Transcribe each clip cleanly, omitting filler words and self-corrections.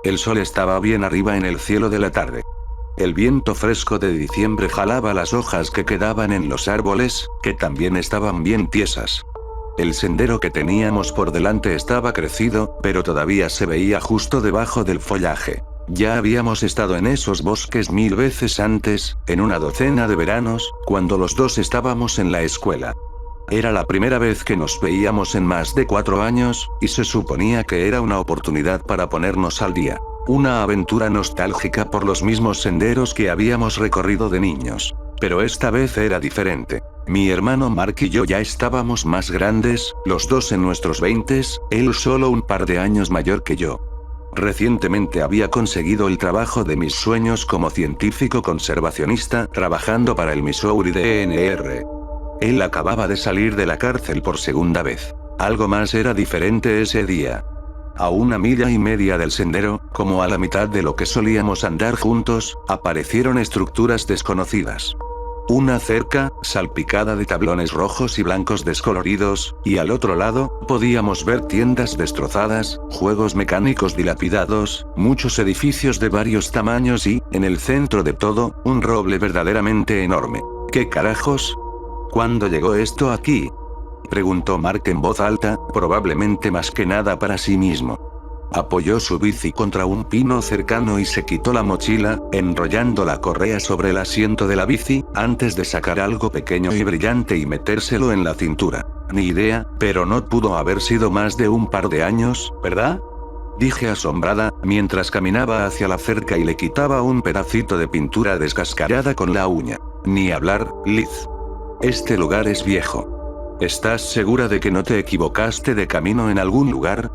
El sol estaba bien arriba en el cielo de la tarde. El viento fresco de diciembre jalaba las hojas que quedaban en los árboles, que también estaban bien tiesas. El sendero que teníamos por delante estaba crecido, pero todavía se veía justo debajo del follaje. Ya habíamos estado en esos bosques 1000 veces antes, en una docena de veranos, cuando los dos estábamos en la escuela. Era la primera vez que nos veíamos en más de 4 años, y se suponía que era una oportunidad para ponernos al día. Una aventura nostálgica por los mismos senderos que habíamos recorrido de niños. Pero esta vez era diferente. Mi hermano Mark y yo ya estábamos más grandes, los dos en nuestros 20s, él solo un par de años mayor que yo. Recientemente había conseguido el trabajo de mis sueños como científico conservacionista, trabajando para el Missouri DNR. Él acababa de salir de la cárcel por segunda vez. Algo más era diferente ese día. A 1,5 millas del sendero, como a la mitad de lo que solíamos andar juntos, aparecieron estructuras desconocidas. Una cerca, salpicada de tablones rojos y blancos descoloridos, y al otro lado, podíamos ver tiendas destrozadas, juegos mecánicos dilapidados, muchos edificios de varios tamaños y, en el centro de todo, un roble verdaderamente enorme. ¿Qué carajos? ¿Cuándo llegó esto aquí?, preguntó Mark en voz alta, probablemente más que nada para sí mismo. Apoyó su bici contra un pino cercano y se quitó la mochila, enrollando la correa sobre el asiento de la bici, antes de sacar algo pequeño y brillante y metérselo en la cintura. Ni idea, pero no pudo haber sido más de un par de años, ¿verdad?, dije asombrada, mientras caminaba hacia la cerca y le quitaba un pedacito de pintura descascarada con la uña. Ni hablar, Liz. Este lugar es viejo. ¿Estás segura de que no te equivocaste de camino en algún lugar?,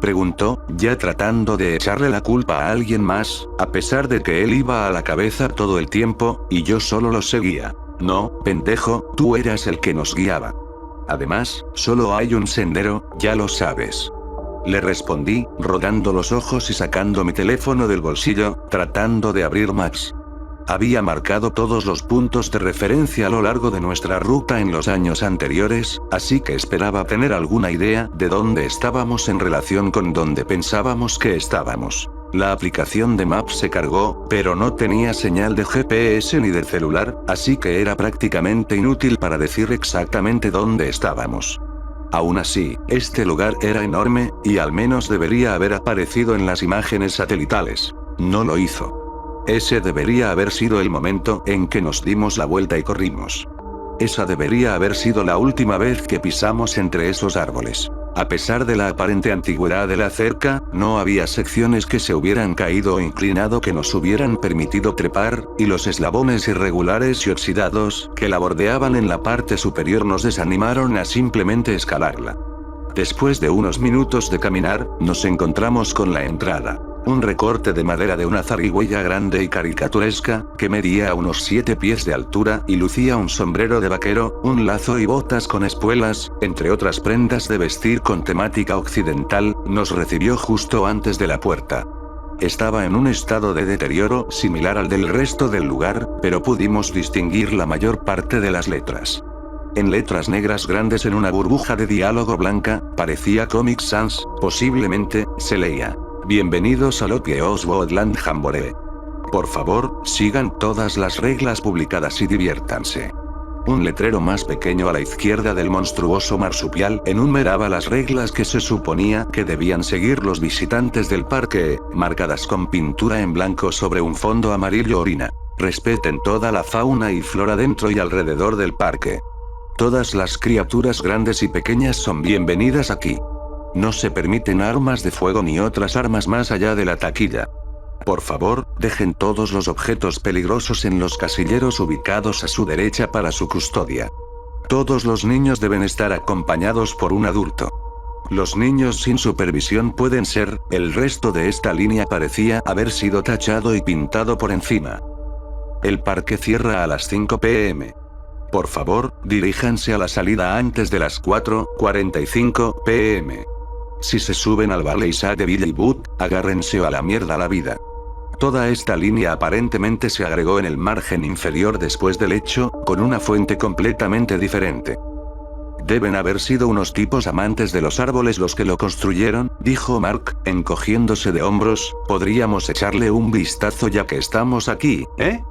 preguntó, ya tratando de echarle la culpa a alguien más, a pesar de que él iba a la cabeza todo el tiempo, y yo solo lo seguía. No, pendejo, tú eras el que nos guiaba. Además, solo hay un sendero, ya lo sabes. Le respondí, rodando los ojos y sacando mi teléfono del bolsillo, tratando de abrir Maps. Había marcado todos los puntos de referencia a lo largo de nuestra ruta en los años anteriores, así que esperaba tener alguna idea de dónde estábamos en relación con dónde pensábamos que estábamos. La aplicación de Maps se cargó, pero no tenía señal de GPS ni de celular, así que era prácticamente inútil para decir exactamente dónde estábamos. Aún así, este lugar era enorme, y al menos debería haber aparecido en las imágenes satelitales. No lo hizo. Ese debería haber sido el momento en que nos dimos la vuelta y corrimos. Esa debería haber sido la última vez que pisamos entre esos árboles. A pesar de la aparente antigüedad de la cerca, no había secciones que se hubieran caído o inclinado que nos hubieran permitido trepar, y los eslabones irregulares y oxidados que la bordeaban en la parte superior nos desanimaron a simplemente escalarla. Después de unos minutos de caminar, nos encontramos con la entrada. Un recorte de madera de una zarigüeya grande y caricaturesca, que medía unos 7 pies de altura y lucía un sombrero de vaquero, un lazo y botas con espuelas, entre otras prendas de vestir con temática occidental, nos recibió justo antes de la puerta. Estaba en un estado de deterioro similar al del resto del lugar, pero pudimos distinguir la mayor parte de las letras. En letras negras grandes en una burbuja de diálogo blanca, parecía Comic Sans, posiblemente, se leía: Bienvenidos a Lottie Oswald Jamboree. Por favor, sigan todas las reglas publicadas y diviértanse. Un letrero más pequeño a la izquierda del monstruoso marsupial enumeraba las reglas que se suponía que debían seguir los visitantes del parque, marcadas con pintura en blanco sobre un fondo amarillo orina. Respeten toda la fauna y flora dentro y alrededor del parque. Todas las criaturas grandes y pequeñas son bienvenidas aquí. No se permiten armas de fuego ni otras armas más allá de la taquilla. Por favor, dejen todos los objetos peligrosos en los casilleros ubicados a su derecha para su custodia. Todos los niños deben estar acompañados por un adulto. Los niños sin supervisión pueden ser, el resto de esta línea parecía haber sido tachado y pintado por encima. El parque cierra a las 5 p.m. Por favor, diríjanse a la salida antes de las 4:45 p.m. Si se suben al Valley de Billy Boot, agárrense a la mierda la vida. Toda esta línea aparentemente se agregó en el margen inferior después del hecho, con una fuente completamente diferente. Deben haber sido unos tipos amantes de los árboles los que lo construyeron, dijo Mark, encogiéndose de hombros. Podríamos echarle un vistazo ya que estamos aquí, ¿eh?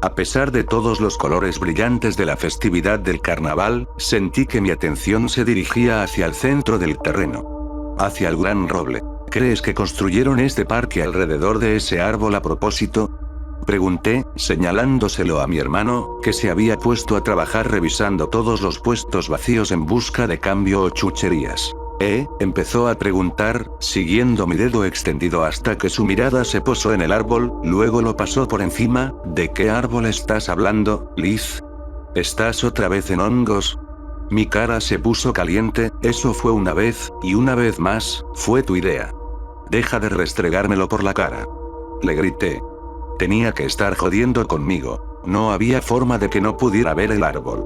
A pesar de todos los colores brillantes de la festividad del carnaval, sentí que mi atención se dirigía hacia el centro del terreno. Hacia el gran roble. ¿Crees que construyeron este parque alrededor de ese árbol a propósito? Pregunté, señalándoselo a mi hermano, que se había puesto a trabajar revisando todos los puestos vacíos en busca de cambio o chucherías. Empezó a preguntar, siguiendo mi dedo extendido hasta que su mirada se posó en el árbol, luego lo pasó por encima. ¿De qué árbol estás hablando, Liz? ¿Estás otra vez en hongos? Mi cara se puso caliente. Eso fue una vez, y una vez más, fue tu idea. Deja de restregármelo por la cara. Le grité. Tenía que estar jodiendo conmigo. No había forma de que no pudiera ver el árbol.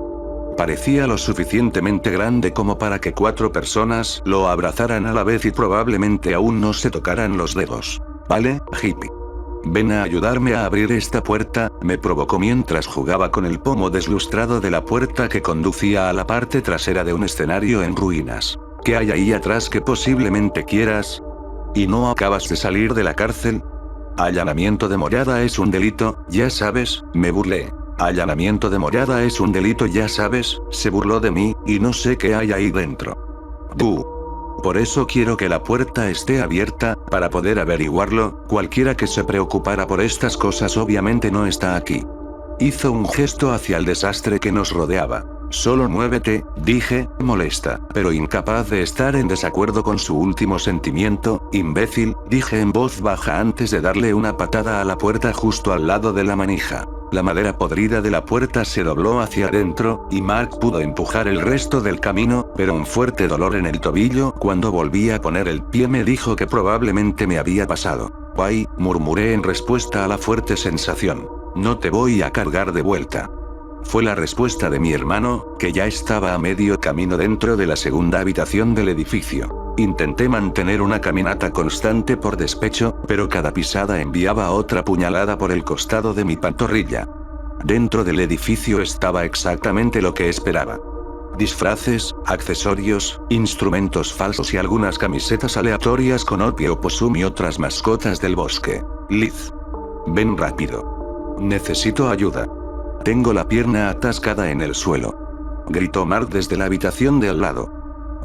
Parecía lo suficientemente grande como para que 4 personas lo abrazaran a la vez y probablemente aún no se tocaran los dedos. ¿Vale, hippie? Ven a ayudarme a abrir esta puerta, me provocó mientras jugaba con el pomo deslustrado de la puerta que conducía a la parte trasera de un escenario en ruinas. ¿Qué hay ahí atrás que posiblemente quieras? ¿Y no acabas de salir de la cárcel? Allanamiento de morada es un delito, ya sabes, me burlé. Allanamiento de morada es un delito, ya sabes, se burló de mí, y no sé qué hay ahí dentro. Por eso quiero que la puerta esté abierta, para poder averiguarlo. Cualquiera que se preocupara por estas cosas obviamente no está aquí. Hizo un gesto hacia el desastre que nos rodeaba. Solo muévete, dije, molesta, pero incapaz de estar en desacuerdo con su último sentimiento. Imbécil, dije en voz baja antes de darle una patada a la puerta justo al lado de la manija. La madera podrida de la puerta se dobló hacia adentro, y Mark pudo empujar el resto del camino, pero un fuerte dolor en el tobillo cuando volví a poner el pie me dijo que probablemente me había pasado. Guay, murmuré en respuesta a la fuerte sensación. No te voy a cargar de vuelta. Fue la respuesta de mi hermano, que ya estaba a medio camino dentro de la segunda habitación del edificio. Intenté mantener una caminata constante por despecho, pero cada pisada enviaba otra puñalada por el costado de mi pantorrilla. Dentro del edificio estaba exactamente lo que esperaba. Disfraces, accesorios, instrumentos falsos y algunas camisetas aleatorias con opio possum y otras mascotas del bosque. Liz. Ven rápido. Necesito ayuda. Tengo la pierna atascada en el suelo. Gritó Mark desde la habitación de al lado.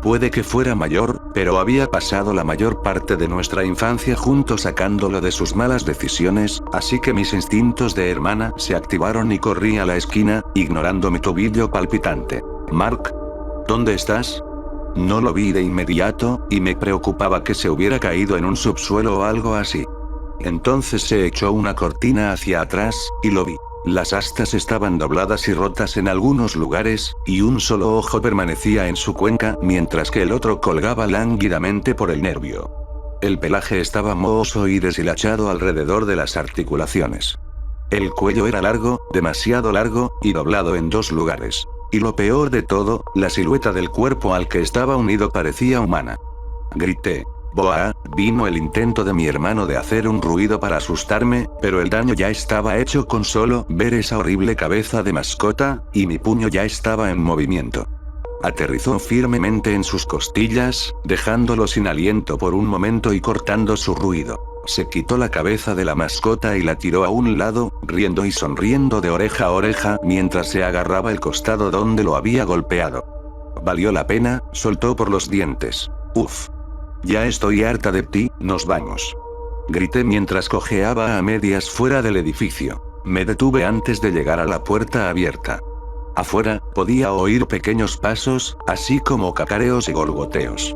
Puede que fuera mayor, pero había pasado la mayor parte de nuestra infancia juntos sacándolo de sus malas decisiones, así que mis instintos de hermana se activaron y corrí a la esquina, ignorando mi tobillo palpitante. Mark, ¿dónde estás? No lo vi de inmediato, y me preocupaba que se hubiera caído en un subsuelo o algo así. Entonces se echó una cortina hacia atrás, y lo vi. Las astas estaban dobladas y rotas en algunos lugares, y un solo ojo permanecía en su cuenca, mientras que el otro colgaba lánguidamente por el nervio. El pelaje estaba mohoso y deshilachado alrededor de las articulaciones. El cuello era largo, demasiado largo, y doblado en 2 lugares. Y lo peor de todo, la silueta del cuerpo al que estaba unido parecía humana. Grité. ¡Boa! Vino el intento de mi hermano de hacer un ruido para asustarme, pero el daño ya estaba hecho con solo ver esa horrible cabeza de mascota, y mi puño ya estaba en movimiento. Aterrizó firmemente en sus costillas, dejándolo sin aliento por un momento y cortando su ruido. Se quitó la cabeza de la mascota y la tiró a un lado, riendo y sonriendo de oreja a oreja mientras se agarraba el costado donde lo había golpeado. Valió la pena, soltó por los dientes. Uf. Ya estoy harta de ti, nos vamos. Grité mientras cojeaba a medias fuera del edificio. Me detuve antes de llegar a la puerta abierta. Afuera, podía oír pequeños pasos, así como cacareos y gorgoteos.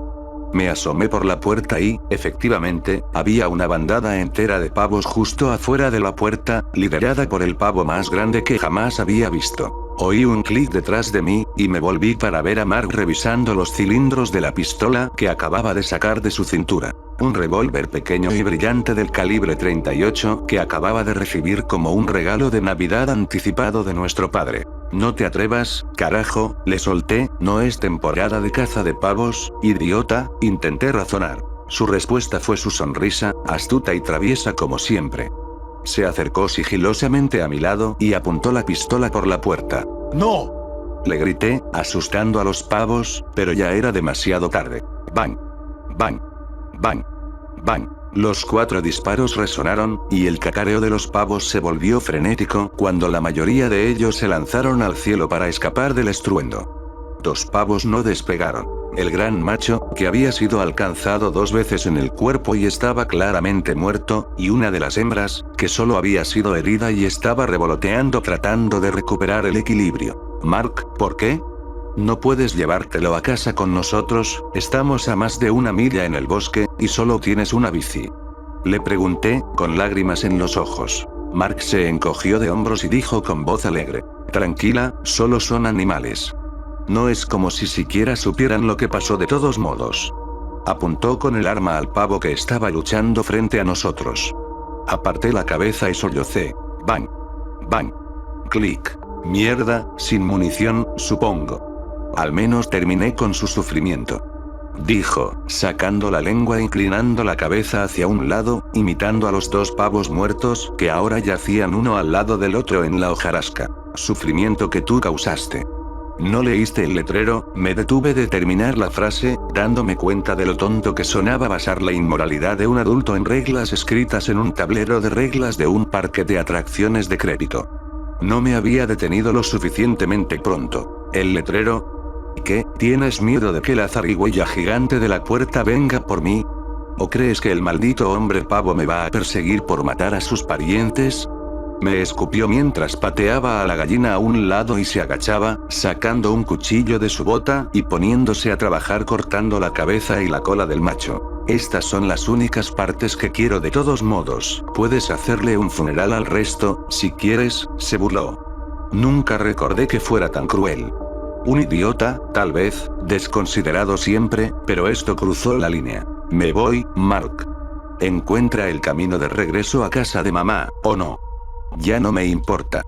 Me asomé por la puerta y, efectivamente, había una bandada entera de pavos justo afuera de la puerta, liderada por el pavo más grande que jamás había visto. Oí un clic detrás de mí, y me volví para ver a Mark revisando los cilindros de la pistola que acababa de sacar de su cintura. Un revólver pequeño y brillante del calibre 38 que acababa de recibir como un regalo de Navidad anticipado de nuestro padre. No te atrevas, carajo, le solté, no es temporada de caza de pavos, idiota, intenté razonar. Su respuesta fue su sonrisa, astuta y traviesa como siempre. Se acercó sigilosamente a mi lado y apuntó la pistola por la puerta. ¡No! Le grité, asustando a los pavos, pero ya era demasiado tarde. ¡Bang! ¡Bang! ¡Bang! ¡Bang! Los 4 disparos resonaron, y el cacareo de los pavos se volvió frenético cuando la mayoría de ellos se lanzaron al cielo para escapar del estruendo. 2 pavos no despegaron. El gran macho, que había sido alcanzado 2 veces en el cuerpo y estaba claramente muerto, y una de las hembras, que solo había sido herida y estaba revoloteando tratando de recuperar el equilibrio. Mark, ¿por qué? No puedes llevártelo a casa con nosotros, estamos a más de 1 milla en el bosque, y solo tienes una bici. Le pregunté, con lágrimas en los ojos. Mark se encogió de hombros y dijo con voz alegre. Tranquila, solo son animales. No es como si siquiera supieran lo que pasó de todos modos. Apuntó con el arma al pavo que estaba luchando frente a nosotros. Aparté la cabeza y sollocé. Bang. Bang. Clic. Mierda, sin munición, supongo. Al menos terminé con su sufrimiento. Dijo, sacando la lengua e inclinando la cabeza hacia un lado, imitando a los 2 pavos muertos que ahora yacían uno al lado del otro en la hojarasca. Sufrimiento que tú causaste. No leíste el letrero, me detuve de terminar la frase, dándome cuenta de lo tonto que sonaba basar la inmoralidad de un adulto en reglas escritas en un tablero de reglas de un parque de atracciones decrépito. No me había detenido lo suficientemente pronto. ¿El letrero? ¿Qué? ¿Tienes miedo de que la zarigüeya gigante de la puerta venga por mí? ¿O crees que el maldito hombre pavo me va a perseguir por matar a sus parientes? Me escupió mientras pateaba a la gallina a un lado y se agachaba, sacando un cuchillo de su bota y poniéndose a trabajar cortando la cabeza y la cola del macho. Estas son las únicas partes que quiero de todos modos. Puedes hacerle un funeral al resto, si quieres, se burló. Nunca recordé que fuera tan cruel. Un idiota, tal vez, desconsiderado siempre, pero esto cruzó la línea. Me voy, Mark. Encuentra el camino de regreso a casa de mamá, ¿o no? Ya no me importa.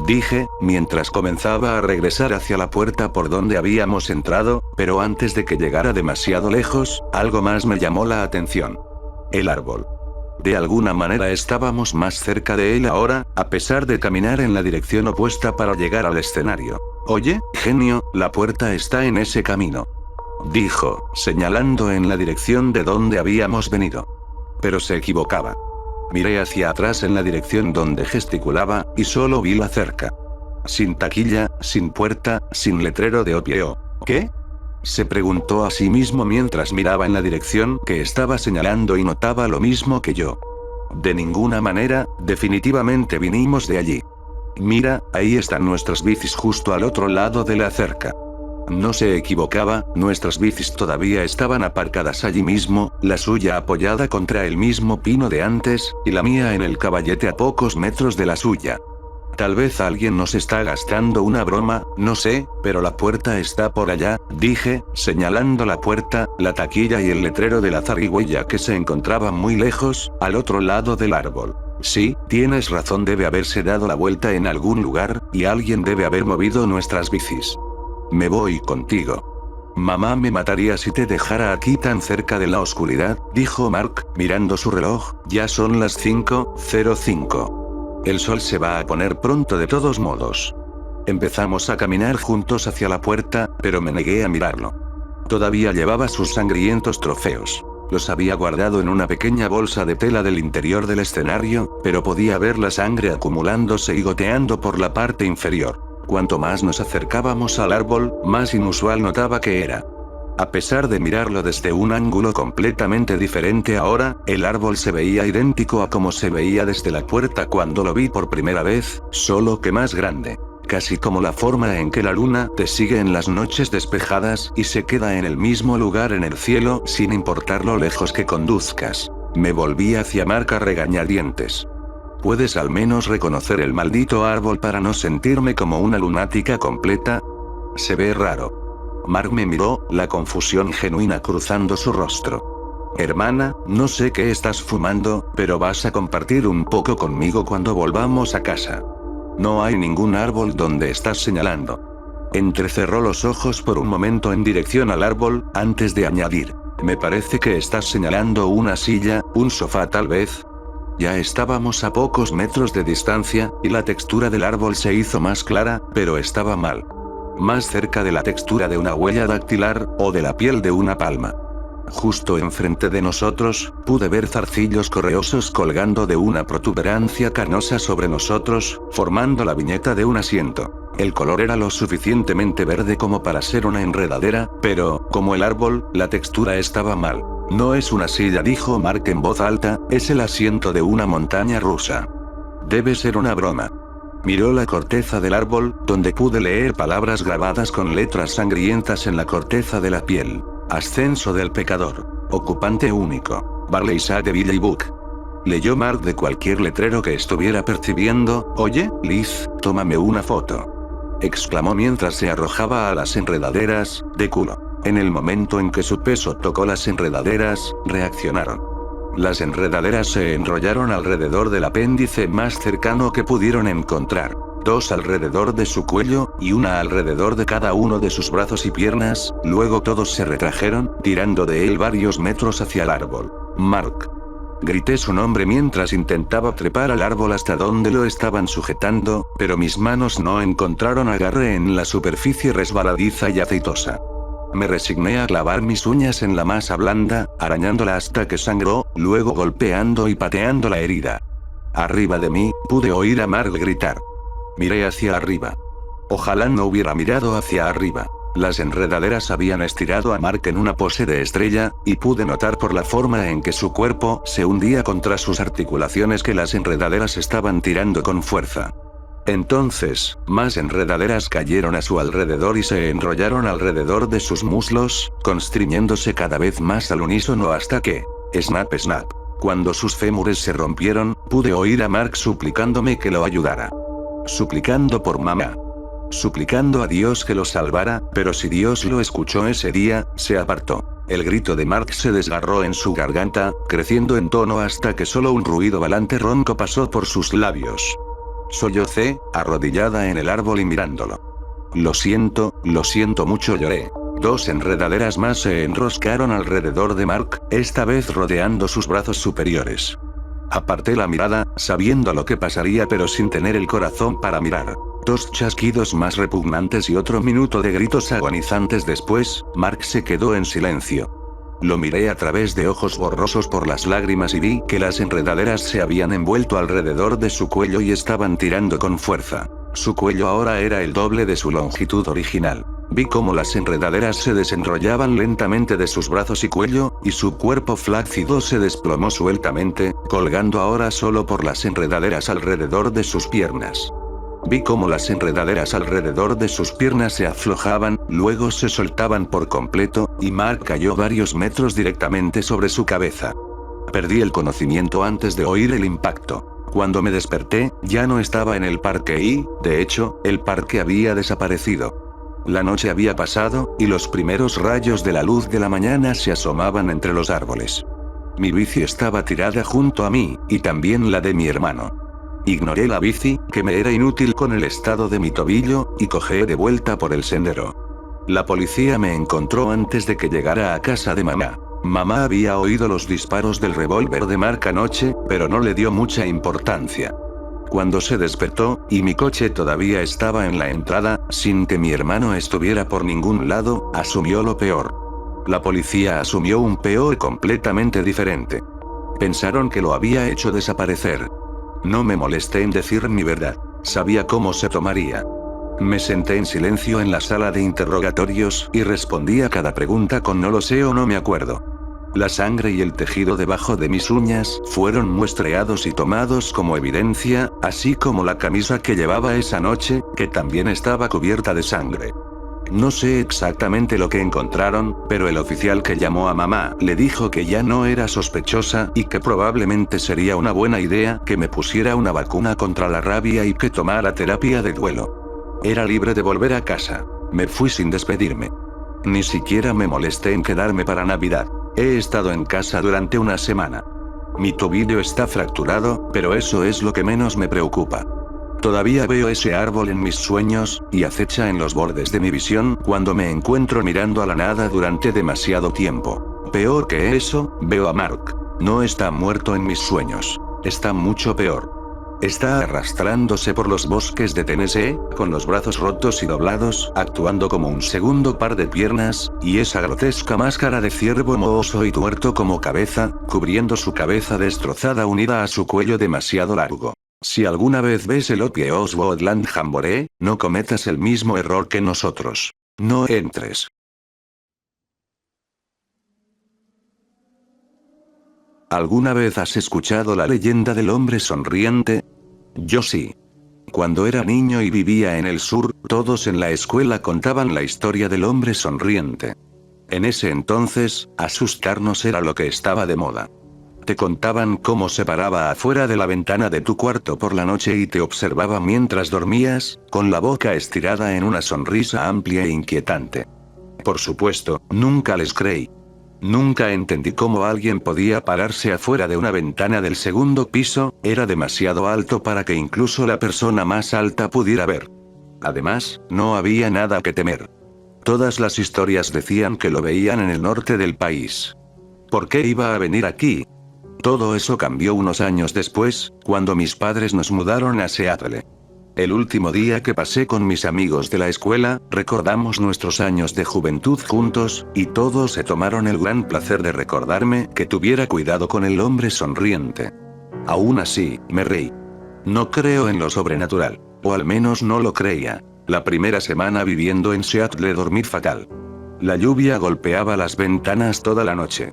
Dije, mientras comenzaba a regresar hacia la puerta por donde habíamos entrado, pero antes de que llegara demasiado lejos, algo más me llamó la atención. El árbol. De alguna manera estábamos más cerca de él ahora, a pesar de caminar en la dirección opuesta para llegar al escenario. Oye, genio, la puerta está en ese camino. Dijo, señalando en la dirección de donde habíamos venido. Pero se equivocaba. Miré hacia atrás en la dirección donde gesticulaba, y solo vi la cerca. Sin taquilla, sin puerta, sin letrero de OPO. ¿Qué? Se preguntó a sí mismo mientras miraba en la dirección que estaba señalando y notaba lo mismo que yo. De ninguna manera, definitivamente vinimos de allí. Mira, ahí están nuestras bicis justo al otro lado de la cerca. No se equivocaba, nuestras bicis todavía estaban aparcadas allí mismo, la suya apoyada contra el mismo pino de antes, y la mía en el caballete a pocos metros de la suya. Tal vez alguien nos está gastando una broma, no sé, pero la puerta está por allá, dije, señalando la puerta, la taquilla y el letrero de la zarigüeya que se encontraba muy lejos, al otro lado del árbol. Sí, tienes razón, debe haberse dado la vuelta en algún lugar, y alguien debe haber movido nuestras bicis. Me voy contigo. Mamá me mataría si te dejara aquí tan cerca de la oscuridad, dijo Mark, mirando su reloj, ya son las 5:05. El sol se va a poner pronto de todos modos. Empezamos a caminar juntos hacia la puerta, pero me negué a mirarlo. Todavía llevaba sus sangrientos trofeos. Los había guardado en una pequeña bolsa de tela del interior del escenario, pero podía ver la sangre acumulándose y goteando por la parte inferior. Cuanto más nos acercábamos al árbol, más inusual notaba que era. A pesar de mirarlo desde un ángulo completamente diferente ahora, el árbol se veía idéntico a como se veía desde la puerta cuando lo vi por primera vez, solo que más grande. Casi como la forma en que la luna te sigue en las noches despejadas y se queda en el mismo lugar en el cielo sin importar lo lejos que conduzcas. Me volví hacia Mark a regañadientes. ¿Puedes al menos reconocer el maldito árbol para no sentirme como una lunática completa? Se ve raro. Mark me miró, la confusión genuina cruzando su rostro. Hermana, no sé qué estás fumando, pero vas a compartir un poco conmigo cuando volvamos a casa. No hay ningún árbol donde estás señalando. Entrecerró los ojos por un momento en dirección al árbol, antes de añadir. Me parece que estás señalando una silla, un sofá tal vez. Ya estábamos a pocos metros de distancia, y la textura del árbol se hizo más clara, pero estaba mal. más cerca de la textura de una huella dactilar, o de la piel de una palma. Justo enfrente de nosotros, pude ver zarcillos correosos colgando de una protuberancia carnosa sobre nosotros, formando la viñeta de un asiento. El color era lo suficientemente verde como para ser una enredadera, pero, como el árbol, la textura estaba mal. No es una silla, dijo Mark en voz alta, es el asiento de una montaña rusa. Debe ser una broma. Miró la corteza del árbol, donde pude leer palabras grabadas con letras sangrientas en la corteza de la piel. Ascenso del pecador. Ocupante único. Barley de Villa y Book. Leyó Mark de cualquier letrero que estuviera percibiendo. Oye, Liz, tómame una foto. Exclamó mientras se arrojaba a las enredaderas, de culo. En el momento en que su peso tocó las enredaderas, reaccionaron. Las enredaderas se enrollaron alrededor del apéndice más cercano que pudieron encontrar. 2 alrededor de su cuello, y una alrededor de cada uno de sus brazos y piernas, luego todos se retrajeron, tirando de él varios metros hacia el árbol. Mark. Grité su nombre mientras intentaba trepar al árbol hasta donde lo estaban sujetando, pero mis manos no encontraron agarre en la superficie resbaladiza y aceitosa. Me resigné a clavar mis uñas en la masa blanda, arañándola hasta que sangró, luego golpeando y pateando la herida. Arriba de mí, pude oír a Mark gritar. Miré hacia arriba. Ojalá no hubiera mirado hacia arriba. Las enredaderas habían estirado a Mark en una pose de estrella, y pude notar por la forma en que su cuerpo se hundía contra sus articulaciones que las enredaderas estaban tirando con fuerza. Entonces, más enredaderas cayeron a su alrededor y se enrollaron alrededor de sus muslos, constriñéndose cada vez más al unísono hasta que... Snap, snap. Cuando sus fémures se rompieron, pude oír a Mark suplicándome que lo ayudara. Suplicando por mamá. Suplicando a Dios que lo salvara, pero si Dios lo escuchó ese día, se apartó. El grito de Mark se desgarró en su garganta, creciendo en tono hasta que solo un ruido balante ronco pasó por sus labios. Sollocé, arrodillada en el árbol y mirándolo. Lo siento mucho, lloré. 2 enredaderas más se enroscaron alrededor de Mark, esta vez rodeando sus brazos superiores. Aparté la mirada, sabiendo lo que pasaría pero sin tener el corazón para mirar. 2 chasquidos más repugnantes y otro minuto de gritos agonizantes después, Mark se quedó en silencio. Lo miré a través de ojos borrosos por las lágrimas y vi que las enredaderas se habían envuelto alrededor de su cuello y estaban tirando con fuerza. Su cuello ahora era el doble de su longitud original. Vi cómo las enredaderas se desenrollaban lentamente de sus brazos y cuello, y su cuerpo flácido se desplomó sueltamente, colgando ahora solo por las enredaderas alrededor de sus piernas. Vi cómo las enredaderas alrededor de sus piernas se aflojaban, luego se soltaban por completo, y Mark cayó varios metros directamente sobre su cabeza. Perdí el conocimiento antes de oír el impacto. Cuando me desperté, ya no estaba en el parque y, de hecho, el parque había desaparecido. La noche había pasado, y los primeros rayos de la luz de la mañana se asomaban entre los árboles. Mi bici estaba tirada junto a mí, y también la de mi hermano. Ignoré la bici, que me era inútil con el estado de mi tobillo, y cojeé de vuelta por el sendero. La policía me encontró antes de que llegara a casa de mamá. Mamá había oído los disparos del revólver de Mark anoche, pero no le dio mucha importancia. Cuando se despertó, y mi coche todavía estaba en la entrada, sin que mi hermano estuviera por ningún lado, asumió lo peor. La policía asumió un peor completamente diferente. Pensaron que lo había hecho desaparecer. No me molesté en decir mi verdad. Sabía cómo se tomaría. Me senté en silencio en la sala de interrogatorios, y respondí a cada pregunta con no lo sé o no me acuerdo. La sangre y el tejido debajo de mis uñas fueron muestreados y tomados como evidencia, así como la camisa que llevaba esa noche, que también estaba cubierta de sangre. No sé exactamente lo que encontraron, pero el oficial que llamó a mamá le dijo que ya no era sospechosa y que probablemente sería una buena idea que me pusiera una vacuna contra la rabia y que tomara terapia de duelo. Era libre de volver a casa. Me fui sin despedirme. Ni siquiera me molesté en quedarme para Navidad. He estado en casa durante una semana. Mi tobillo está fracturado, pero eso es lo que menos me preocupa. Todavía veo ese árbol en mis sueños, y acecha en los bordes de mi visión cuando me encuentro mirando a la nada durante demasiado tiempo. Peor que eso, veo a Mark. No está muerto en mis sueños. Está mucho peor. Está arrastrándose por los bosques de Tennessee, con los brazos rotos y doblados, actuando como un segundo par de piernas, y esa grotesca máscara de ciervo mohoso y tuerto como cabeza, cubriendo su cabeza destrozada unida a su cuello demasiado largo. Si alguna vez ves el Okie Oswald Jamboree, no cometas el mismo error que nosotros. No entres. ¿Alguna vez has escuchado la leyenda del hombre sonriente? Yo sí. Cuando era niño y vivía en el sur, todos en la escuela contaban la historia del hombre sonriente. En ese entonces, asustarnos era lo que estaba de moda. Te contaban cómo se paraba afuera de la ventana de tu cuarto por la noche y te observaba mientras dormías, con la boca estirada en una sonrisa amplia e inquietante. Por supuesto, nunca les creí. Nunca entendí cómo alguien podía pararse afuera de una ventana del segundo piso, era demasiado alto para que incluso la persona más alta pudiera ver. Además, no había nada que temer. Todas las historias decían que lo veían en el norte del país. ¿Por qué iba a venir aquí? Todo eso cambió unos años después, cuando mis padres nos mudaron a Seattle. El último día que pasé con mis amigos de la escuela, recordamos nuestros años de juventud juntos, y todos se tomaron el gran placer de recordarme que tuviera cuidado con el hombre sonriente. Aún así, me reí. No creo en lo sobrenatural, o al menos no lo creía. La primera semana viviendo en Seattle dormí fatal. La lluvia golpeaba las ventanas toda la noche.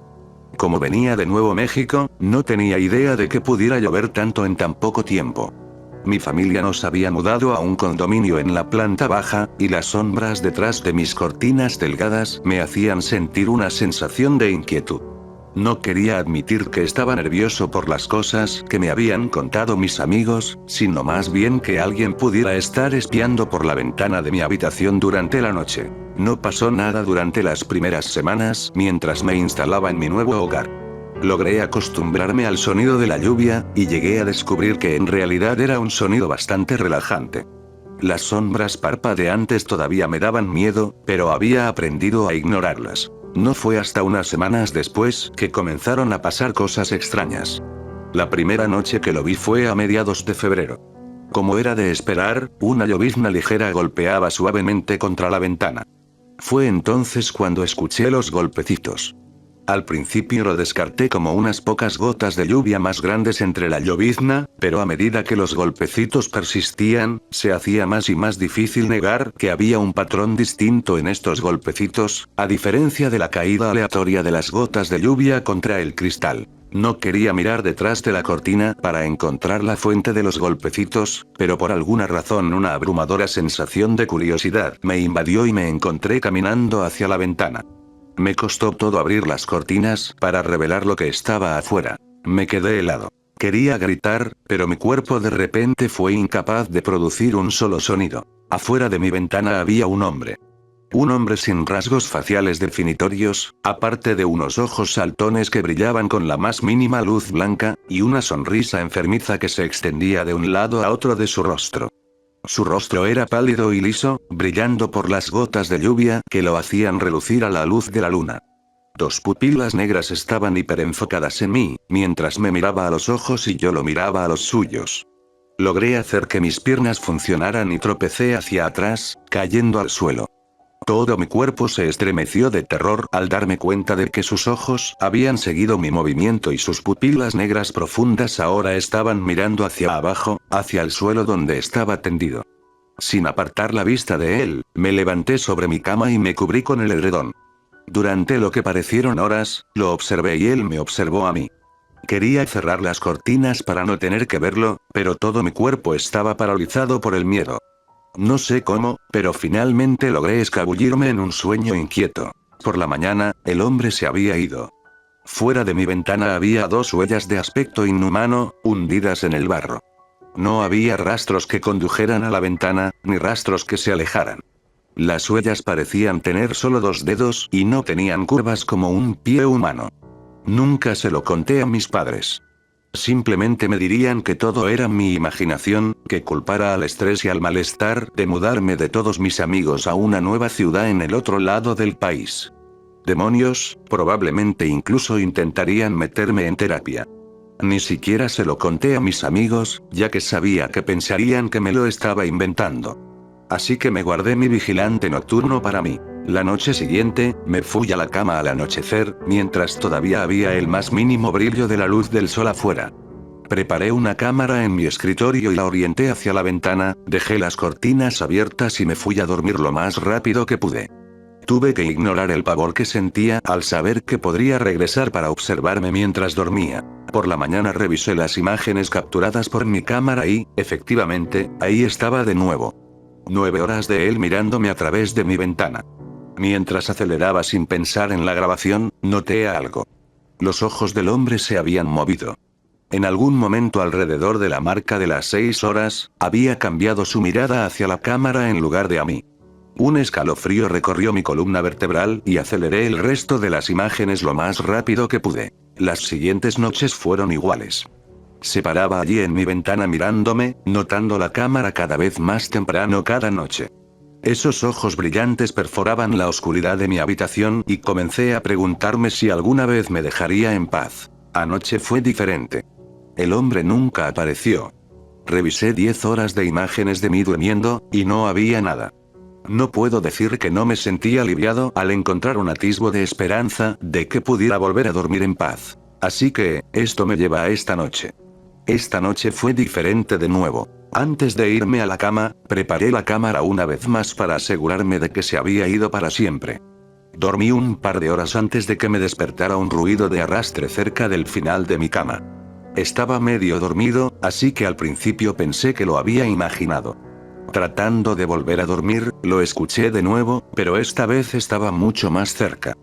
Como venía de Nuevo México, no tenía idea de que pudiera llover tanto en tan poco tiempo. Mi familia nos había mudado a un condominio en la planta baja, y las sombras detrás de mis cortinas delgadas me hacían sentir una sensación de inquietud. No quería admitir que estaba nervioso por las cosas que me habían contado mis amigos, sino más bien que alguien pudiera estar espiando por la ventana de mi habitación durante la noche. No pasó nada durante las primeras semanas mientras me instalaba en mi nuevo hogar. Logré acostumbrarme al sonido de la lluvia, y llegué a descubrir que en realidad era un sonido bastante relajante. Las sombras parpadeantes todavía me daban miedo, pero había aprendido a ignorarlas. No fue hasta unas semanas después que comenzaron a pasar cosas extrañas. La primera noche que lo vi fue a mediados de febrero. Como era de esperar, una llovizna ligera golpeaba suavemente contra la ventana. Fue entonces cuando escuché los golpecitos. Al principio lo descarté como unas pocas gotas de lluvia más grandes entre la llovizna, pero a medida que los golpecitos persistían, se hacía más y más difícil negar que había un patrón distinto en estos golpecitos, a diferencia de la caída aleatoria de las gotas de lluvia contra el cristal. No quería mirar detrás de la cortina para encontrar la fuente de los golpecitos, pero por alguna razón una abrumadora sensación de curiosidad me invadió y me encontré caminando hacia la ventana. Me costó todo abrir las cortinas para revelar lo que estaba afuera. Me quedé helado. Quería gritar, pero mi cuerpo de repente fue incapaz de producir un solo sonido. Afuera de mi ventana había un hombre. Un hombre sin rasgos faciales definitorios, aparte de unos ojos saltones que brillaban con la más mínima luz blanca, y una sonrisa enfermiza que se extendía de un lado a otro de su rostro. Su rostro era pálido y liso, brillando por las gotas de lluvia que lo hacían relucir a la luz de la luna. Dos pupilas negras estaban hiperenfocadas en mí, mientras me miraba a los ojos y yo lo miraba a los suyos. Logré hacer que mis piernas funcionaran y tropecé hacia atrás, cayendo al suelo. Todo mi cuerpo se estremeció de terror al darme cuenta de que sus ojos habían seguido mi movimiento y sus pupilas negras profundas ahora estaban mirando hacia abajo, hacia el suelo donde estaba tendido. Sin apartar la vista de él, me levanté sobre mi cama y me cubrí con el edredón. Durante lo que parecieron horas, lo observé y él me observó a mí. Quería cerrar las cortinas para no tener que verlo, pero todo mi cuerpo estaba paralizado por el miedo. No sé cómo, pero finalmente logré escabullirme en un sueño inquieto. Por la mañana, el hombre se había ido. Fuera de mi ventana había dos huellas de aspecto inhumano, hundidas en el barro. No había rastros que condujeran a la ventana, ni rastros que se alejaran. Las huellas parecían tener solo 2 dedos y no tenían curvas como un pie humano. Nunca se lo conté a mis padres. Simplemente me dirían que todo era mi imaginación, que culpara al estrés y al malestar de mudarme de todos mis amigos a una nueva ciudad en el otro lado del país. Demonios, probablemente incluso intentarían meterme en terapia. Ni siquiera se lo conté a mis amigos, ya que sabía que pensarían que me lo estaba inventando. Así que me guardé mi vigilante nocturno para mí. La noche siguiente, me fui a la cama al anochecer, mientras todavía había el más mínimo brillo de la luz del sol afuera. Preparé una cámara en mi escritorio y la orienté hacia la ventana, dejé las cortinas abiertas y me fui a dormir lo más rápido que pude. Tuve que ignorar el pavor que sentía al saber que podría regresar para observarme mientras dormía. Por la mañana revisé las imágenes capturadas por mi cámara y, efectivamente, ahí estaba de nuevo. 9 horas de él mirándome a través de mi ventana. Mientras aceleraba sin pensar en la grabación, noté algo. Los ojos del hombre se habían movido. En algún momento alrededor de la marca de las 6 horas, había cambiado su mirada hacia la cámara en lugar de a mí. Un escalofrío recorrió mi columna vertebral y aceleré el resto de las imágenes lo más rápido que pude. Las siguientes noches fueron iguales. Se paraba allí en mi ventana mirándome, notando la cámara cada vez más temprano cada noche. Esos ojos brillantes perforaban la oscuridad de mi habitación y comencé a preguntarme si alguna vez me dejaría en paz. Anoche fue diferente. El hombre nunca apareció. Revisé 10 horas de imágenes de mí durmiendo, y no había nada. No puedo decir que no me sentí aliviado al encontrar un atisbo de esperanza de que pudiera volver a dormir en paz. Así que, esto me lleva a esta noche. Esta noche fue diferente de nuevo. Antes de irme a la cama, preparé la cámara una vez más para asegurarme de que se había ido para siempre. Dormí un par de horas antes de que me despertara un ruido de arrastre cerca del final de mi cama. Estaba medio dormido, así que al principio pensé que lo había imaginado. Tratando de volver a dormir, lo escuché de nuevo, pero esta vez estaba mucho más cerca.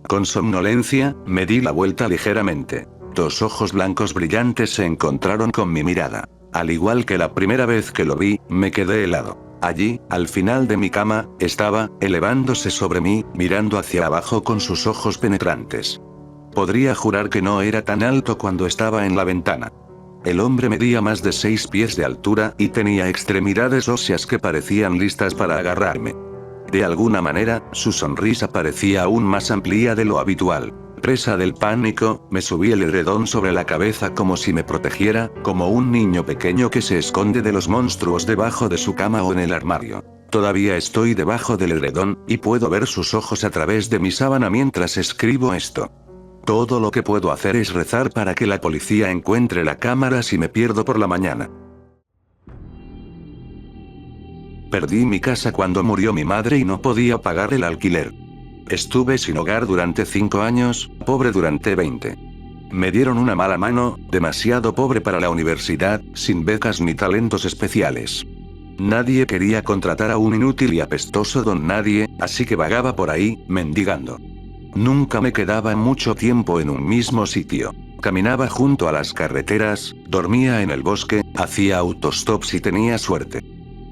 Con somnolencia, me di la vuelta ligeramente. 2 ojos blancos brillantes se encontraron con mi mirada. Al igual que la primera vez que lo vi, me quedé helado. Allí, al final de mi cama, estaba, elevándose sobre mí, mirando hacia abajo con sus ojos penetrantes. Podría jurar que no era tan alto cuando estaba en la ventana. El hombre medía más de 6 pies de altura y tenía extremidades óseas que parecían listas para agarrarme. De alguna manera, su sonrisa parecía aún más amplia de lo habitual. Presa del pánico, me subí el edredón sobre la cabeza como si me protegiera, como un niño pequeño que se esconde de los monstruos debajo de su cama o en el armario. Todavía estoy debajo del edredón, y puedo ver sus ojos a través de mi sábana mientras escribo esto. Todo lo que puedo hacer es rezar para que la policía encuentre la cámara si me pierdo por la mañana. Perdí mi casa cuando murió mi madre y no podía pagar el alquiler. Estuve sin hogar durante 5 años, pobre durante 20. Me dieron una mala mano, demasiado pobre para la universidad, sin becas ni talentos especiales. Nadie quería contratar a un inútil y apestoso don nadie, así que vagaba por ahí, mendigando. Nunca me quedaba mucho tiempo en un mismo sitio. Caminaba junto a las carreteras, dormía en el bosque, hacía autostop si tenía suerte.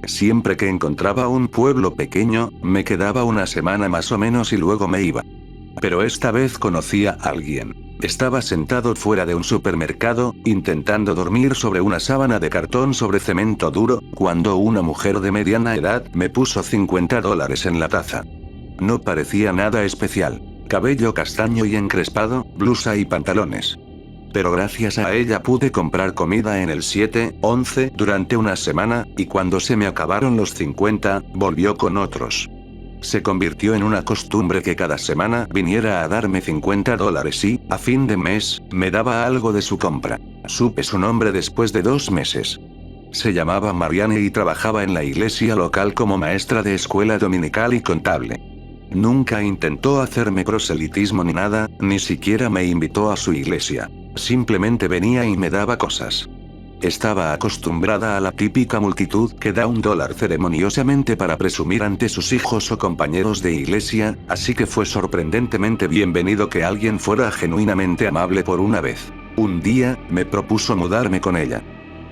Siempre que encontraba un pueblo pequeño, me quedaba una semana más o menos y luego me iba. Pero esta vez conocí a alguien. Estaba sentado fuera de un supermercado, intentando dormir sobre una sábana de cartón sobre cemento duro, cuando una mujer de mediana edad me puso $50 en la taza. No parecía nada especial. Cabello castaño y encrespado, blusa y pantalones. Pero gracias a ella pude comprar comida en el 7-11 durante una semana, y cuando se me acabaron los 50, volvió con otros. Se convirtió en una costumbre que cada semana viniera a darme $50 y, a fin de mes, me daba algo de su compra. Supe su nombre después de 2 meses. Se llamaba Marianne y trabajaba en la iglesia local como maestra de escuela dominical y contable. Nunca intentó hacerme proselitismo ni nada, ni siquiera me invitó a su iglesia. Simplemente venía y me daba cosas. Estaba acostumbrada a la típica multitud que da $1 ceremoniosamente para presumir ante sus hijos o compañeros de iglesia, así que fue sorprendentemente bienvenido que alguien fuera genuinamente amable por una vez. Un día, me propuso mudarme con ella.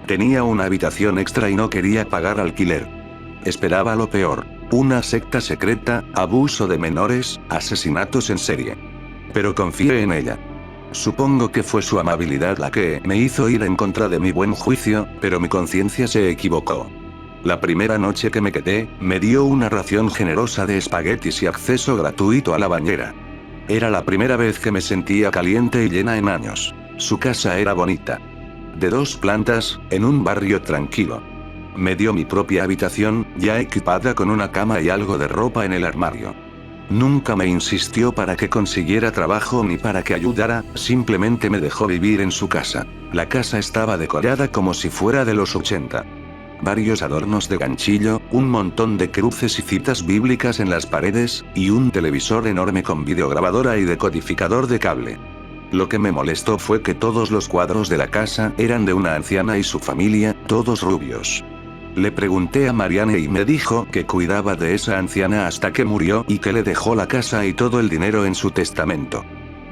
Tenía una habitación extra y no quería pagar alquiler. Esperaba lo peor. Una secta secreta, abuso de menores, asesinatos en serie. Pero confié en ella. Supongo que fue su amabilidad la que me hizo ir en contra de mi buen juicio, pero mi conciencia se equivocó. La primera noche que me quedé, me dio una ración generosa de espaguetis y acceso gratuito a la bañera. Era la primera vez que me sentía caliente y llena en años. Su casa era bonita. De 2 plantas, en un barrio tranquilo. Me dio mi propia habitación, ya equipada con una cama y algo de ropa en el armario. Nunca me insistió para que consiguiera trabajo ni para que ayudara, simplemente me dejó vivir en su casa. La casa estaba decorada como si fuera de los 80. Varios adornos de ganchillo, un montón de cruces y citas bíblicas en las paredes, y un televisor enorme con videograbadora y decodificador de cable. Lo que me molestó fue que todos los cuadros de la casa eran de una anciana y su familia, todos rubios. Le pregunté a Marianne y me dijo que cuidaba de esa anciana hasta que murió y que le dejó la casa y todo el dinero en su testamento.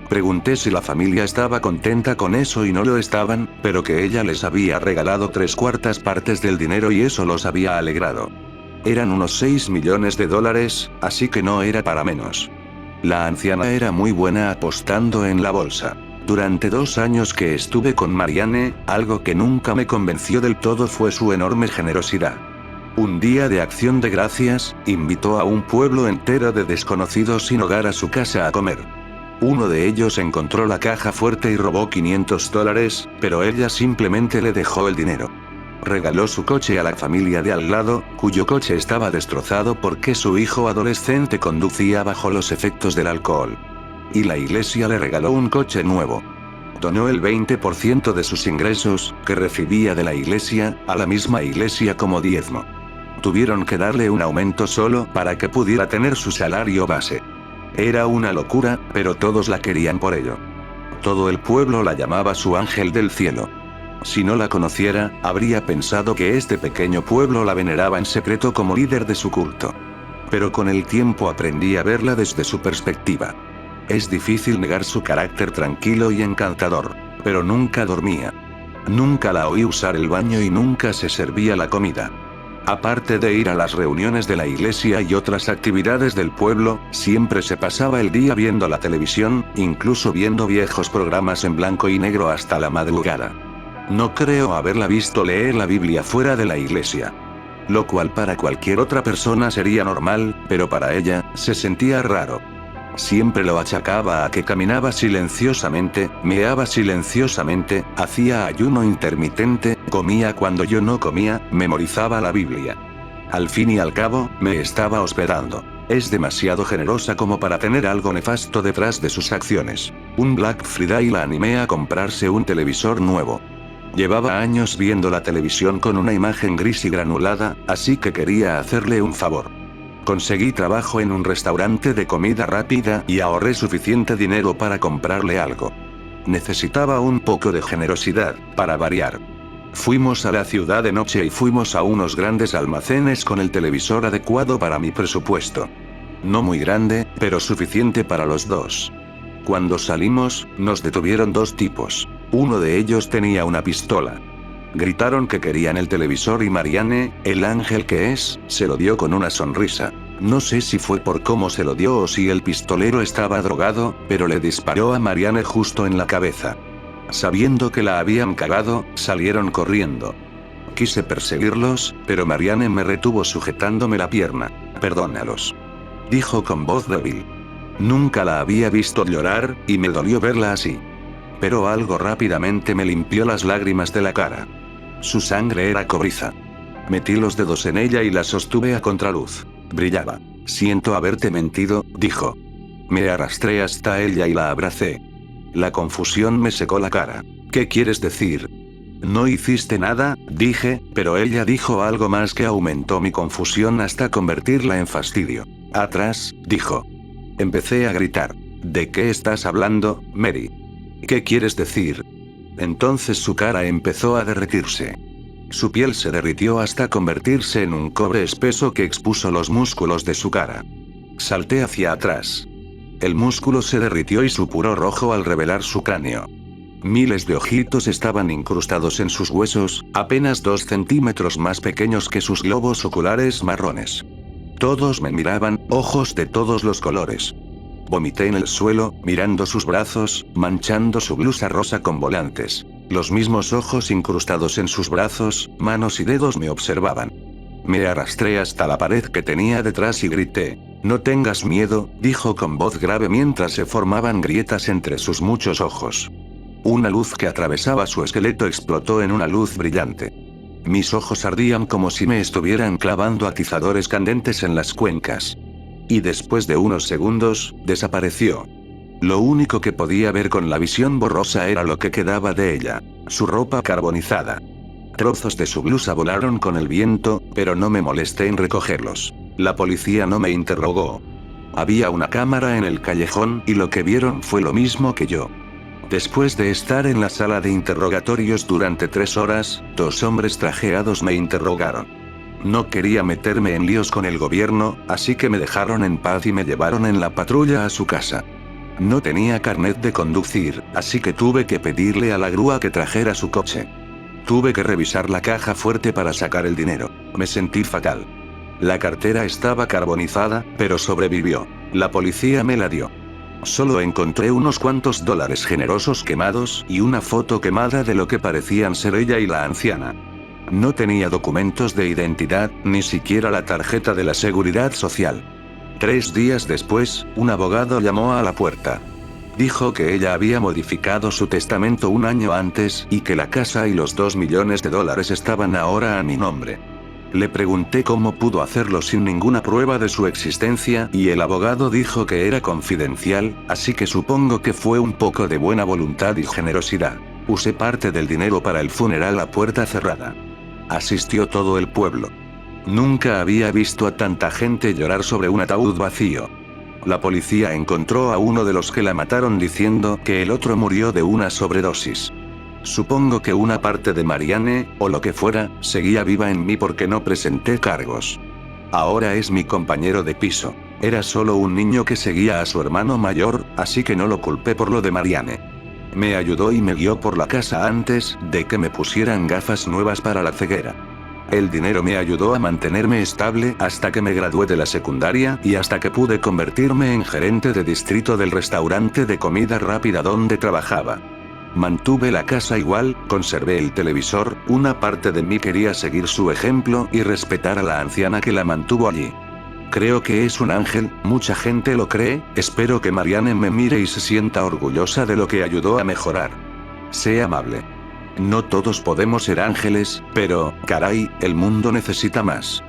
Pregunté si la familia estaba contenta con eso y no lo estaban, pero que ella les había regalado 3/4 partes del dinero y eso los había alegrado. Eran unos $6 millones, así que no era para menos. La anciana era muy buena apostando en la bolsa. Durante 2 años que estuve con Marianne, algo que nunca me convenció del todo fue su enorme generosidad. Un día de acción de gracias, invitó a un pueblo entero de desconocidos sin hogar a su casa a comer. Uno de ellos encontró la caja fuerte y robó $500, pero ella simplemente le dejó el dinero. Regaló su coche a la familia de al lado, cuyo coche estaba destrozado porque su hijo adolescente conducía bajo los efectos del alcohol. Y la iglesia le regaló un coche nuevo. Donó el 20% de sus ingresos, que recibía de la iglesia, a la misma iglesia como diezmo. Tuvieron que darle un aumento solo para que pudiera tener su salario base. Era una locura, pero todos la querían por ello. Todo el pueblo la llamaba su ángel del cielo. Si no la conociera, habría pensado que este pequeño pueblo la veneraba en secreto como líder de su culto. Pero con el tiempo aprendí a verla desde su perspectiva. Es difícil negar su carácter tranquilo y encantador, pero nunca dormía. Nunca la oí usar el baño y nunca se servía la comida. Aparte de ir a las reuniones de la iglesia y otras actividades del pueblo, siempre se pasaba el día viendo la televisión, incluso viendo viejos programas en blanco y negro hasta la madrugada. No creo haberla visto leer la Biblia fuera de la iglesia. Lo cual para cualquier otra persona sería normal, pero para ella, se sentía raro. Siempre lo achacaba a que caminaba silenciosamente, meaba silenciosamente, hacía ayuno intermitente, comía cuando yo no comía, memorizaba la Biblia. Al fin y al cabo, me estaba hospedando. Es demasiado generosa como para tener algo nefasto detrás de sus acciones. Un Black Friday la animé a comprarse un televisor nuevo. Llevaba años viendo la televisión con una imagen gris y granulada, así que quería hacerle un favor. Conseguí trabajo en un restaurante de comida rápida y ahorré suficiente dinero para comprarle algo. Necesitaba un poco de generosidad, para variar. Fuimos a la ciudad de noche y fuimos a unos grandes almacenes con el televisor adecuado para mi presupuesto. No muy grande, pero suficiente para los dos. Cuando salimos, nos detuvieron 2 tipos. Uno de ellos tenía una pistola. Gritaron que querían el televisor y Marianne, el ángel que es, se lo dio con una sonrisa. No sé si fue por cómo se lo dio o si el pistolero estaba drogado, pero le disparó a Marianne justo en la cabeza. Sabiendo que la habían cagado, salieron corriendo. Quise perseguirlos, pero Marianne me retuvo sujetándome la pierna. Perdónalos, dijo con voz débil. Nunca la había visto llorar, y me dolió verla así. Pero algo rápidamente me limpió las lágrimas de la cara. Su sangre era cobriza. Metí los dedos en ella y la sostuve a contraluz. Brillaba. Siento haberte mentido, dijo. Me arrastré hasta ella y la abracé. La confusión me secó la cara. ¿Qué quieres decir? No hiciste nada, dije, pero ella dijo algo más que aumentó mi confusión hasta convertirla en fastidio. Atrás, dijo. Empecé a gritar. ¿De qué estás hablando, Mary? ¿Qué quieres decir? Entonces su cara empezó a derretirse. Su piel se derritió hasta convertirse en un cobre espeso que expuso los músculos de su cara. Salté hacia atrás. El músculo se derritió y supuró rojo al revelar su cráneo. Miles de ojitos estaban incrustados en sus huesos, apenas 2 centímetros más pequeños que sus globos oculares marrones. Todos me miraban, ojos de todos los colores. Vomité en el suelo, mirando sus brazos, manchando su blusa rosa con volantes. Los mismos ojos incrustados en sus brazos, manos y dedos me observaban. Me arrastré hasta la pared que tenía detrás y grité. No tengas miedo, dijo con voz grave mientras se formaban grietas entre sus muchos ojos. Una luz que atravesaba su esqueleto explotó en una luz brillante. Mis ojos ardían como si me estuvieran clavando atizadores candentes en las cuencas. Y después de unos segundos, desapareció. Lo único que podía ver con la visión borrosa era lo que quedaba de ella, su ropa carbonizada. Trozos de su blusa volaron con el viento, pero no me molesté en recogerlos. La policía no me interrogó. Había una cámara en el callejón y lo que vieron fue lo mismo que yo. Después de estar en la sala de interrogatorios durante 3 horas, 2 hombres trajeados me interrogaron. No quería meterme en líos con el gobierno, así que me dejaron en paz y me llevaron en la patrulla a su casa. No tenía carnet de conducir, así que tuve que pedirle a la grúa que trajera su coche. Tuve que revisar la caja fuerte para sacar el dinero. Me sentí fatal. La cartera estaba carbonizada, pero sobrevivió. La policía me la dio. Solo encontré unos cuantos dólares generosos quemados y una foto quemada de lo que parecían ser ella y la anciana. No tenía documentos de identidad, ni siquiera la tarjeta de la seguridad social. 3 días después, un abogado llamó a la puerta. Dijo que ella había modificado su testamento un año antes y que la casa y los 2 millones de dólares estaban ahora a mi nombre. Le pregunté cómo pudo hacerlo sin ninguna prueba de su existencia y el abogado dijo que era confidencial, así que supongo que fue un poco de buena voluntad y generosidad. Usé parte del dinero para el funeral a puerta cerrada. Asistió todo el pueblo. Nunca había visto a tanta gente llorar sobre un ataúd vacío. La policía encontró a uno de los que la mataron diciendo que el otro murió de una sobredosis. Supongo que una parte de Marianne, o lo que fuera, seguía viva en mí porque no presenté cargos. Ahora es mi compañero de piso. Era solo un niño que seguía a su hermano mayor, así que no lo culpé por lo de Marianne. Me ayudó y me guió por la casa antes de que me pusieran gafas nuevas para la ceguera. El dinero me ayudó a mantenerme estable hasta que me gradué de la secundaria y hasta que pude convertirme en gerente de distrito del restaurante de comida rápida donde trabajaba. Mantuve la casa igual, conservé el televisor, una parte de mí quería seguir su ejemplo y respetar a la anciana que la mantuvo allí. Creo que es un ángel, mucha gente lo cree, espero que Marianne me mire y se sienta orgullosa de lo que ayudó a mejorar. Sé amable. No todos podemos ser ángeles, pero, caray, el mundo necesita más.